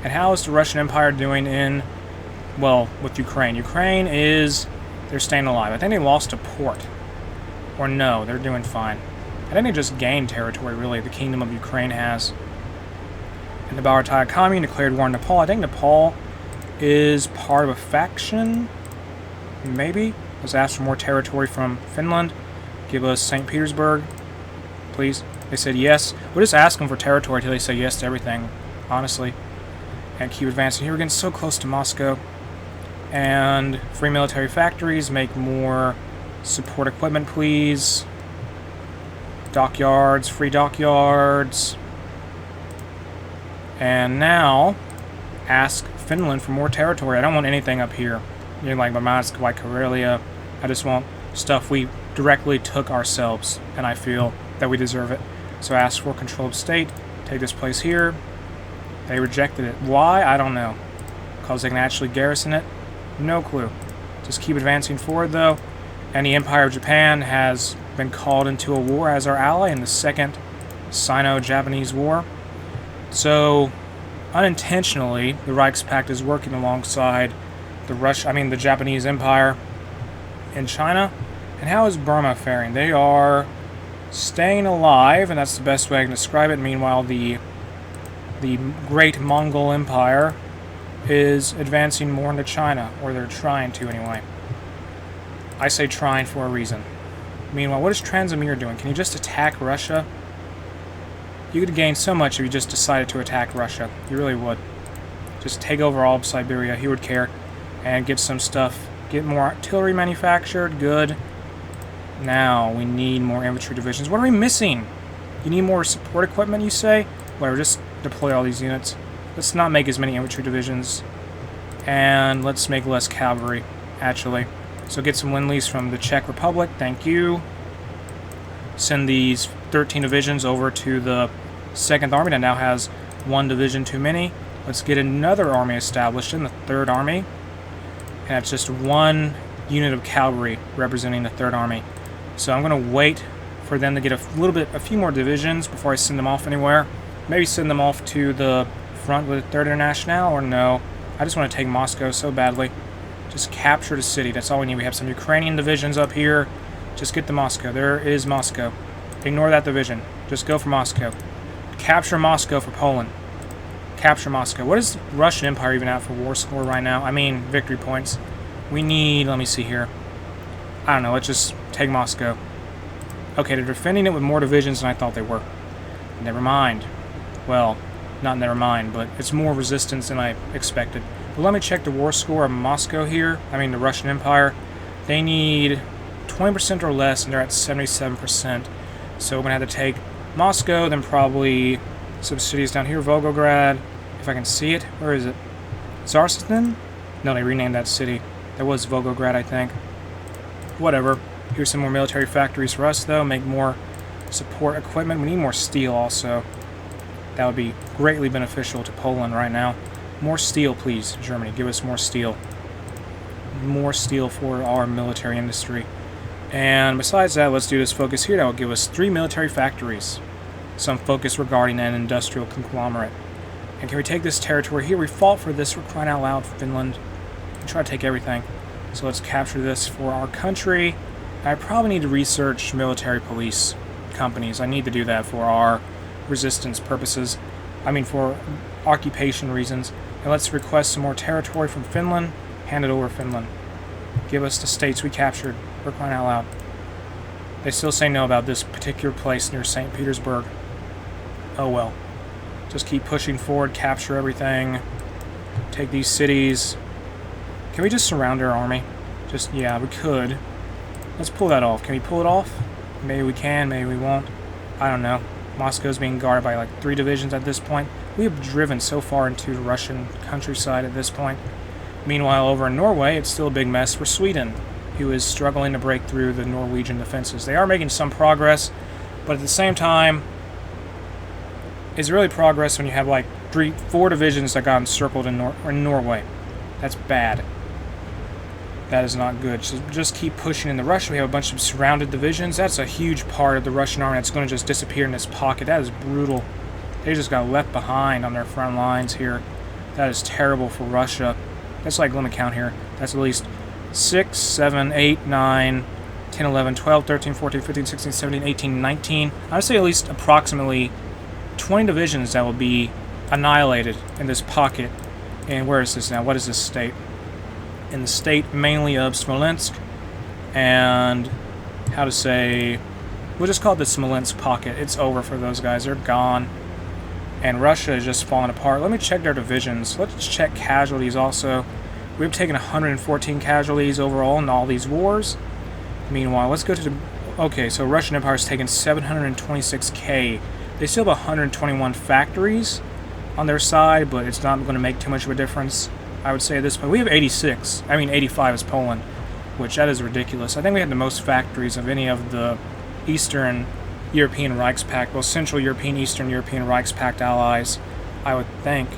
Speaker 1: And how is the Russian Empire doing in, well, with Ukraine? Ukraine is, they're staying alive. I think they lost a port. Or no, they're doing fine. I think they just gained territory, really, the Kingdom of Ukraine has. And the Bharatiya Commune declared war on Nepal. I think Nepal is part of a faction, maybe. Let's ask for more territory from Finland. Give us St. Petersburg, please. They said yes. We'll just ask them for territory until they say yes to everything, honestly. And keep advancing. Here we're getting so close to Moscow. And free military factories, make more support equipment, please. Dockyards, free dockyards. And now, ask Finland for more territory. I don't want anything up here. You know, like Murmansk, like Karelia. I just want stuff we directly took ourselves, and I feel that we deserve it. So ask for control of state. Take this place here. They rejected it. Why? I don't know. Because they can actually garrison it? No clue. Just keep advancing forward, though. And the Empire of Japan has been called into a war as our ally in the Second Sino-Japanese War. So, unintentionally, the Reichspakt is working alongside the Japanese Empire in China. And how is Burma faring? They are staying alive, and that's the best way I can describe it. Meanwhile, the Great Mongol Empire is advancing more into China, or they're trying to anyway. I say trying for a reason. Meanwhile, what is Transamir doing? Can you just attack Russia? You could gain so much if you just decided to attack Russia. You really would. Just take over all of Siberia. He would care. And get some stuff. Get more artillery manufactured. Good. Now, we need more infantry divisions. What are we missing? You need more support equipment, you say? Whatever, just deploy all these units. Let's not make as many infantry divisions. And let's make less cavalry, actually. So get some Lend-Lease from the Czech Republic. Thank you. Send these 13 divisions over to the 2nd Army that now has 1 division too many. Let's get another army established in the 3rd Army. And it's just 1 unit of cavalry representing the 3rd Army. So I'm going to wait for them to get a few more divisions before I send them off anywhere. Maybe send them off to the front with the 3rd International, or no. I just want to take Moscow so badly. Just capture the city. That's all we need. We have some Ukrainian divisions up here. Just get to Moscow. There is Moscow. Ignore that division. Just go for Moscow. Capture Moscow for Poland. Capture Moscow. What is the Russian Empire even at for war score right now? I mean, victory points. We need, let me see here. I don't know, let's just take Moscow. Okay, they're defending it with more divisions than I thought they were. Never mind. Well, not never mind, but it's more resistance than I expected. But let me check the war score of Moscow here. I mean, the Russian Empire. They need 20% or less, and they're at 77%. So we're going to have to take Moscow, then probably some cities down here. Volgograd, if I can see it. Where is it? Zarstan? No, they renamed that city. That was Volgograd, I think. Whatever. Here's some more military factories for us, though. Make more support equipment. We need more steel, also. That would be greatly beneficial to Poland right now. More steel, please, Germany. Give us more steel. More steel for our military industry. And besides that, let's do this focus here. That will give us 3 military factories. Some focus regarding an industrial conglomerate. And can we take this territory here? We fought for this. We're crying out loud, Finland. We try to take everything. So let's capture this for our country. I probably need to research military police companies. I need to do that for our resistance purposes. I mean, for occupation reasons. And let's request some more territory from Finland. Hand it over, Finland. Give us the states we captured. We're crying out loud. They still say no about this particular place near St. Petersburg. Oh well. Just keep pushing forward, capture everything. Take these cities. Can we just surround our army? Just, yeah, we could. Let's pull that off. Can we pull it off? Maybe we can, maybe we won't. I don't know. Moscow's being guarded by like 3 divisions at this point. We have driven so far into the Russian countryside at this point. Meanwhile, over in Norway, it's still a big mess for Sweden, who is struggling to break through the Norwegian defenses. They are making some progress, but at the same time, it's really progress when you have like 4 divisions that got encircled in Norway. That's bad. That is not good. So just keep pushing into Russia. We have a bunch of surrounded divisions. That's a huge part of the Russian army that's going to just disappear in this pocket. That is brutal. They just got left behind on their front lines here. That is terrible for Russia. That's like, let me count here. That's at least 6, 7, 8, 9, 10, 11, 12, 13, 14, 15, 16, 17, 18, 19. I would say at least approximately 20 divisions that will be annihilated in this pocket. And where is this now? What is this state? In the state mainly of Smolensk. And how to say, we'll just call it the Smolensk pocket. It's over for those guys. They're gone. And Russia is just falling apart. Let me check their divisions. Let's check casualties also. We've taken 114 casualties overall in all these wars. Meanwhile, let's go to the... Okay, so Russian Empire has taken 726k. They still have 121 factories on their side, but it's not going to make too much of a difference, I would say, at this point. We have 86. I mean, 85 is Poland, which that is ridiculous. I think we have the most factories of any of the Eastern European Reichspakt, well, Central European, Eastern European Reichspakt allies, I would think.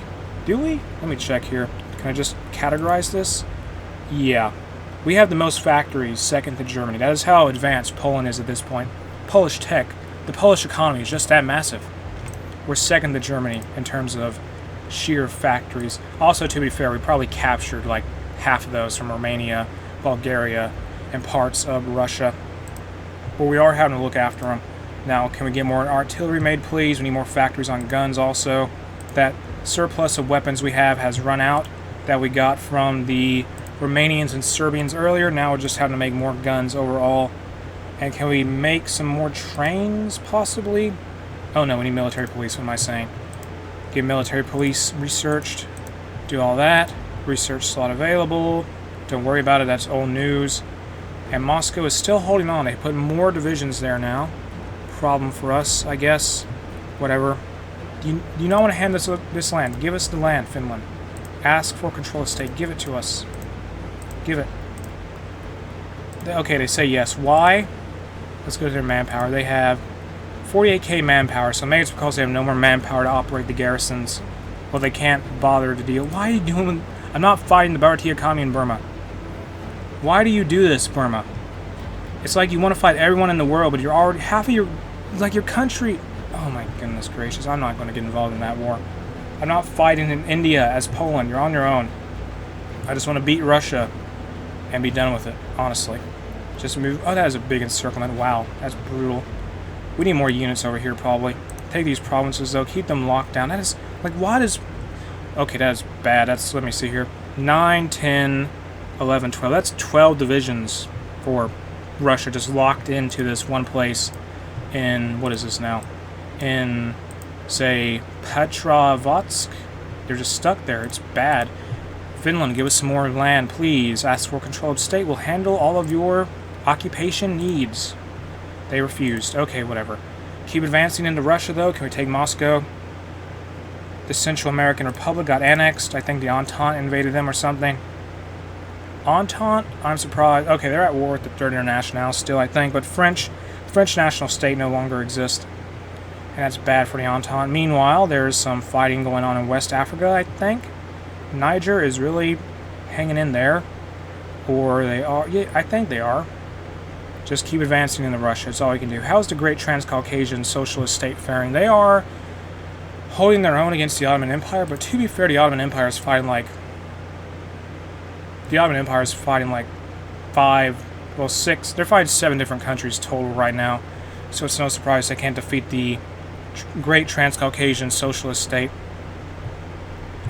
Speaker 1: Do we? Let me check here. Can I just categorize this? Yeah. We have the most factories, second to Germany. That is how advanced Poland is at this point. Polish tech, the Polish economy is just that massive. We're second to Germany in terms of sheer factories. Also, to be fair, we probably captured like half of those from Romania, Bulgaria, and parts of Russia. But we are having to look after them. Now, can we get more artillery made, please? We need more factories on guns also. That surplus of weapons we have has run out that we got from the Romanians and Serbians earlier. Now we're just having to make more guns overall. And can we make some more trains, possibly? Oh no, we need military police, what am I saying? Get military police researched. Do all that. Research slot available. Don't worry about it, that's old news. And Moscow is still holding on. They put more divisions there now. Problem for us, I guess. Whatever. Do you not want to hand us this land? Give us the land, Finland. Ask for control of state. Give it to us. Give it. Okay, they say yes. Why? Let's go to their manpower. They have 48k manpower, so maybe it's because they have no more manpower to operate the garrisons. Well, they can't bother to deal. Why are you doing... I'm not fighting the Bharatiya economy in Burma. Why do you do this, Burma? It's like you want to fight everyone in the world, but you're already... half of your... like, your country... Oh my goodness gracious, I'm not going to get involved in that war. I'm not fighting in India as Poland. You're on your own. I just want to beat Russia and be done with it, honestly. Just move... Oh, that is a big encirclement. Wow, that's brutal. We need more units over here, probably. Take these provinces, though. Keep them locked down. That is... like, why does... Okay, that is bad. That's... let me see here. 9, 10, 11, 12. That's 12 divisions for Russia just locked into this one place in, what is this now? In, say, Petrovsk. They're just stuck there. It's bad. Finland, give us some more land, please. Ask for controlled state. We'll handle all of your occupation needs. They refused. Okay, whatever. Keep advancing into Russia, though. Can we take Moscow? The Central American Republic got annexed. I think the Entente invaded them or something. Entente? I'm surprised. Okay, they're at war with the Third International still, I think. But French national state no longer exists. And that's bad for the Entente. Meanwhile, there's some fighting going on in West Africa, I think. Niger is really hanging in there. Or they are. Yeah, I think they are. Just keep advancing into Russia. That's all we can do. How's the Great Transcaucasian Socialist State faring? They are holding their own against the Ottoman Empire, but to be fair, the Ottoman Empire is fighting like... The Ottoman Empire is fighting like 6... They're fighting 7 different countries total right now. So it's no surprise they can't defeat the Great Transcaucasian Socialist State.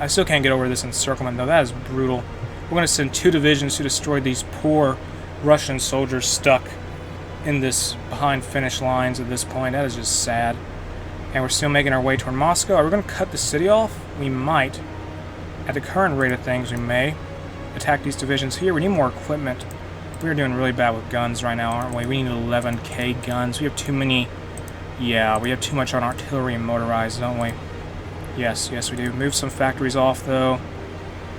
Speaker 1: I still can't get over this encirclement, though. That is brutal. We're going to send 2 divisions to destroy these poor Russian soldiers stuck in this behind Finnish lines at this point. That is just sad. And we're still making our way toward Moscow. Are we going to cut the city off? We might. At the current rate of things, we may attack these divisions here. We need more equipment. We're doing really bad with guns right now, aren't we? We need 11k guns. We have too many... Yeah, we have too much on artillery and motorized, don't we? Yes, we do. Move some factories off, though.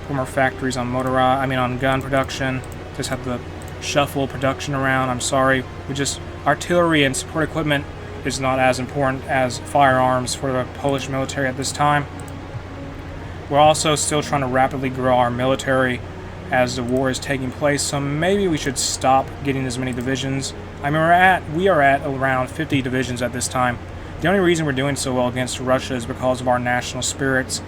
Speaker 1: Put more factories on on gun production. Just have to shuffle production around. I'm sorry. Artillery and support equipment is not as important as firearms for the Polish military at this time. We're also still trying to rapidly grow our military as the war is taking place, so maybe we should stop getting as many divisions. I mean, we are at around 50 divisions at this time. The only reason we're doing so well against Russia is because of our national spirits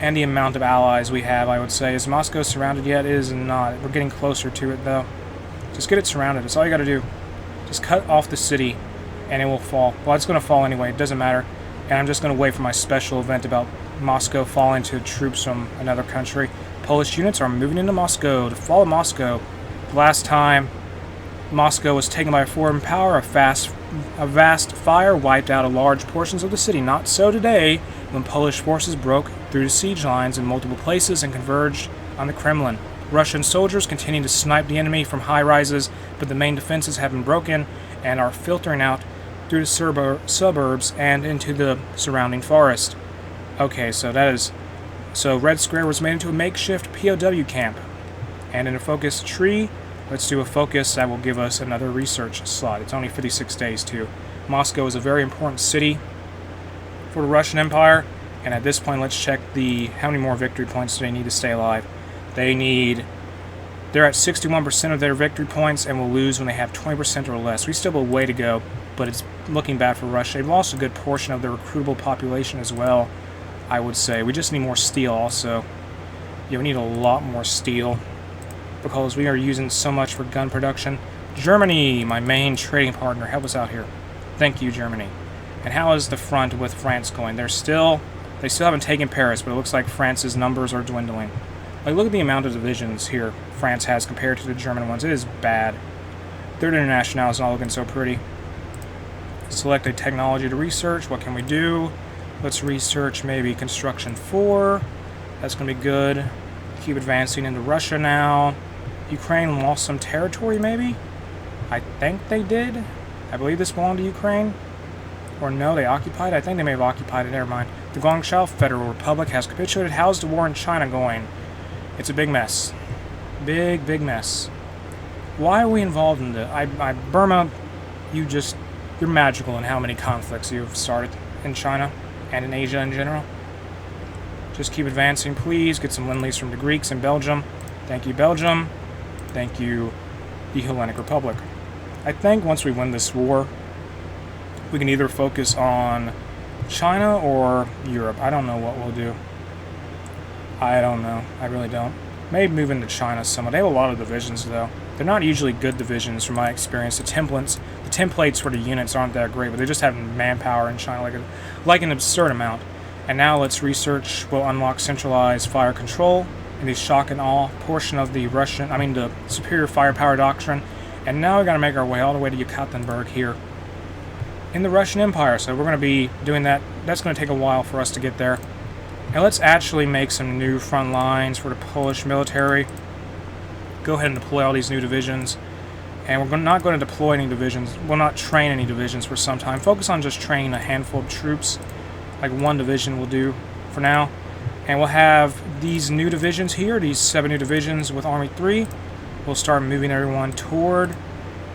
Speaker 1: and the amount of allies we have, I would say. Is Moscow surrounded yet? It is not. We're getting closer to it, though. Just get it surrounded. That's all you gotta do. Just cut off the city, and it will fall. Well, it's gonna fall anyway. It doesn't matter. And I'm just gonna wait for my special event about Moscow falling to troops from another country. Polish units are moving into Moscow to follow Moscow. Last time Moscow was taken by a foreign power, a vast fire wiped out large portions of the city. Not so today, when Polish forces broke through the siege lines in multiple places and converged on the Kremlin. Russian soldiers continue to snipe the enemy from high rises, but the main defenses have been broken and are filtering out through the suburbs and into the surrounding forest. Okay, so Red Square was made into a makeshift POW camp. And in a focus tree, let's do a focus that will give us another research slot. It's only 56 days, too. Moscow is a very important city for the Russian Empire. And at this point, let's check how many more victory points do they need to stay alive. They're at 61% of their victory points and will lose when they have 20% or less. We still have a way to go, but it's looking bad for Russia. They've lost a good portion of their recruitable population as well, I would say. We just need more steel also. Yeah, we need a lot more steel because we are using so much for gun production. Germany, my main trading partner, help us out here. Thank you, Germany. And how is the front with France going? They still haven't taken Paris, but it looks like France's numbers are dwindling. Like, look at the amount of divisions here France has compared to the German ones. It is bad. Third International is not looking so pretty. Select a technology to research. What can we do? Let's research maybe Construction 4. That's going to be good. Keep advancing into Russia now. Ukraine lost some territory, maybe? I think they did. I believe this belonged to Ukraine. Or no, they occupied it? I think they may have occupied it. Never mind. The Guangzhou Federal Republic has capitulated. How's the war in China going? It's a big mess. Big mess. Why are we involved in this? Burma, you're magical in how many conflicts you've started in China and in Asia in general. Just keep advancing, please. Get some lend-lease from the Greeks in Belgium. Thank you, Belgium. Thank you, the Hellenic Republic. I think once we win this war, we can either focus on China or Europe. I don't know what we'll do. I don't know. I really don't. Maybe move into China somewhat. They have a lot of divisions, though. They're not usually good divisions, from my experience. The templates for the units aren't that great, but they just have manpower in China like an absurd amount. And now let's research. We'll unlock centralized fire control. in the shock and awe portion of the the superior firepower doctrine. And now we got to make our way all the way to Yekaterinburg here in the Russian Empire. So we're going to be doing that. That's going to take a while for us to get there. And let's actually make some new front lines for the Polish military. Go ahead and deploy all these new divisions. And we're not going to deploy any divisions. We'll not train any divisions for some time. Focus on just training a handful of troops. Like one division will do for now. And we'll have these new divisions here, these 7 new divisions with Army 3. We'll start moving everyone toward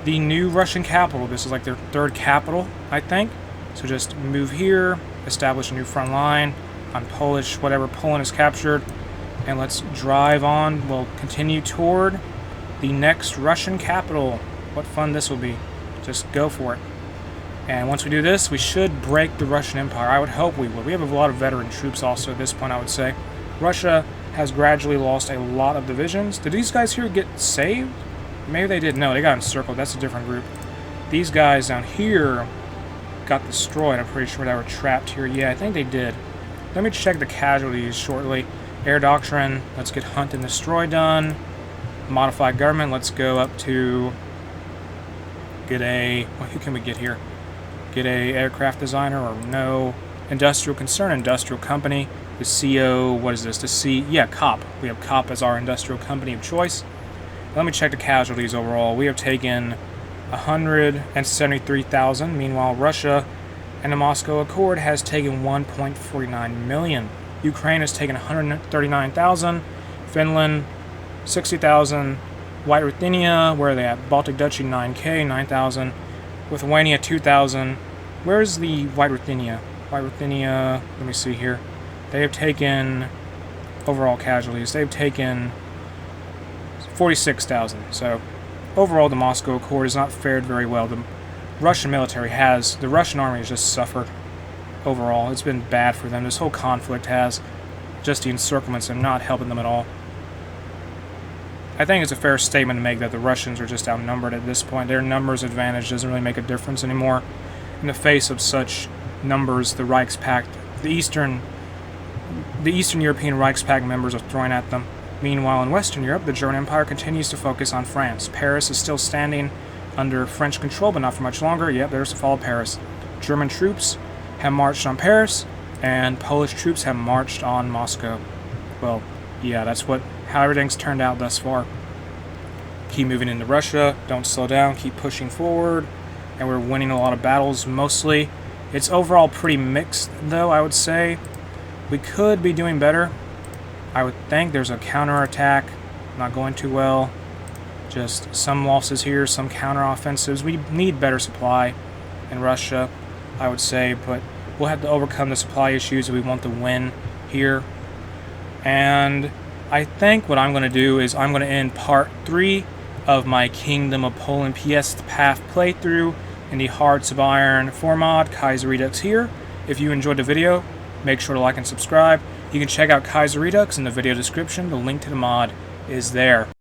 Speaker 1: the new Russian capital. This is like their 3rd capital, I think. So just move here, establish a new front line on Polish, whatever Poland is captured. And let's drive on. We'll continue toward the next Russian capital. What fun this will be. Just go for it. And once we do this, we should break the Russian Empire. I would hope we would. We have a lot of veteran troops also at this point, I would say. Russia has gradually lost a lot of divisions. Did these guys here get saved? Maybe they did. No, they got encircled. That's a different group. These guys down here got destroyed. I'm pretty sure they were trapped here. Yeah, I think they did. Let me check the casualties shortly. Air Doctrine. Let's get Hunt and Destroy done. Modified Government. Let's go up to get a... Well, who can we get here? Get a aircraft designer or no. Industrial Concern, Industrial Company. The CO, what is this? The C, yeah, COP. We have COP as our industrial company of choice. Let me check the casualties overall. We have taken 173,000. Meanwhile, Russia and the Moscow Accord has taken 1.49 million. Ukraine has taken 139,000. Finland, 60,000. White Ruthenia, where are they at? Baltic Duchy, 9K, 9,000. Lithuania, 2,000. Where's the White Ruthenia? White Ruthenia, let me see here. They have taken, overall casualties, they've taken 46,000. So, overall, the Moscow Accord has not fared very well. The Russian military has, the Russian army has just suffered overall. It's been bad for them. This whole conflict has. Just the encirclements are not helping them at all. I think it's a fair statement to make that the Russians are just outnumbered at this point. Their numbers advantage doesn't really make a difference anymore. In the face of such numbers, the Reichspakt, the Eastern European Reichspakt members are throwing at them. Meanwhile, in Western Europe, the German Empire continues to focus on France. Paris is still standing under French control, but not for much longer. Yep, there's the fall of Paris. German troops have marched on Paris, and Polish troops have marched on Moscow. Well, yeah, that's how everything's turned out thus far. Keep moving into Russia, don't slow down, keep pushing forward, and we're winning a lot of battles mostly. It's overall pretty mixed, though, I would say. We could be doing better. I would think there's a counterattack, not going too well. Just some losses here, some counteroffensives. We need better supply in Russia, I would say, but we'll have to overcome the supply issues if we want to win here. And I think what I'm going to do is I'm going to end part 3 of my Kingdom of Poland Piast Path playthrough in the Hearts of Iron 4 mod, Kaiserredux here. If you enjoyed the video, make sure to like and subscribe. You can check out Kaiserredux in the video description. The link to the mod is there.